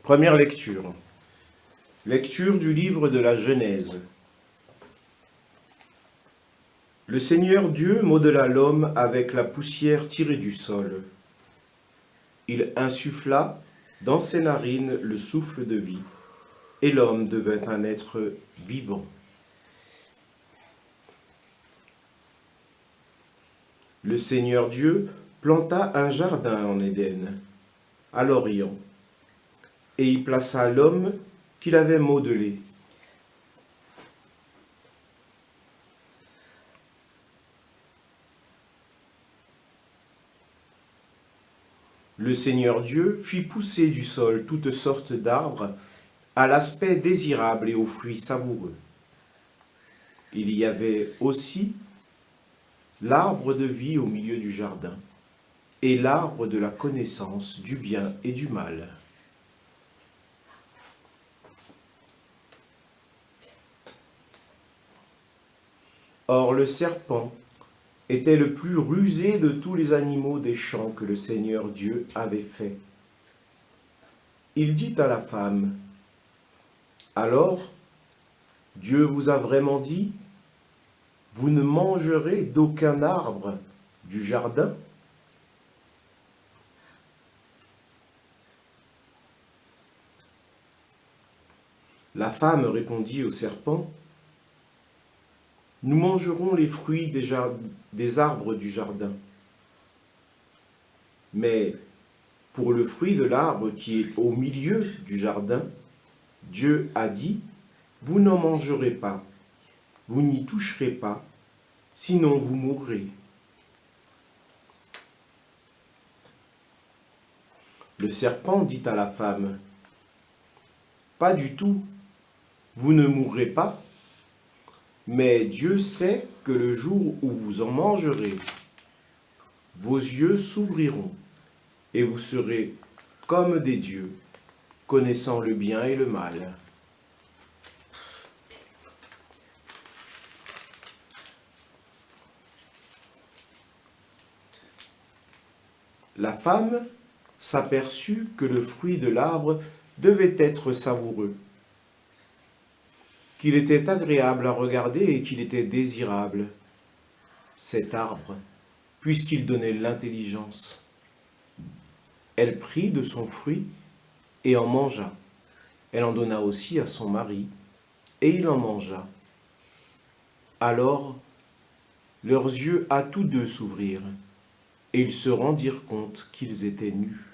Première lecture. Lecture du livre de la Genèse. Le Seigneur Dieu modela l'homme avec la poussière tirée du sol. Il insuffla dans ses narines le souffle de vie, et l'homme devint un être vivant. Le Seigneur Dieu planta un jardin en Éden, à l'Orient, et y plaça l'homme qu'il avait modelé. Le Seigneur Dieu fit pousser du sol toutes sortes d'arbres à l'aspect désirable et aux fruits savoureux. Il y avait aussi l'arbre de vie au milieu du jardin et l'arbre de la connaissance du bien et du mal. Or le serpent était le plus rusé de tous les animaux des champs que le Seigneur Dieu avait faits. Il dit à la femme, « Alors, Dieu vous a vraiment dit, vous ne mangerez d'aucun arbre du jardin ?» La femme répondit au serpent, « Nous mangerons les fruits des arbres du jardin. Mais pour le fruit de l'arbre qui est au milieu du jardin, Dieu a dit, vous n'en mangerez pas, vous n'y toucherez pas, sinon vous mourrez. » Le serpent dit à la femme, « Pas du tout, vous ne mourrez pas, mais Dieu sait que le jour où vous en mangerez, vos yeux s'ouvriront et vous serez comme des dieux, connaissant le bien et le mal. » La femme s'aperçut que le fruit de l'arbre devait être savoureux, qu'il était agréable à regarder et qu'il était désirable, cet arbre, puisqu'il donnait l'intelligence. Elle prit de son fruit et en mangea. Elle en donna aussi à son mari, et il en mangea. Alors, leurs yeux à tous deux s'ouvrirent, et ils se rendirent compte qu'ils étaient nus.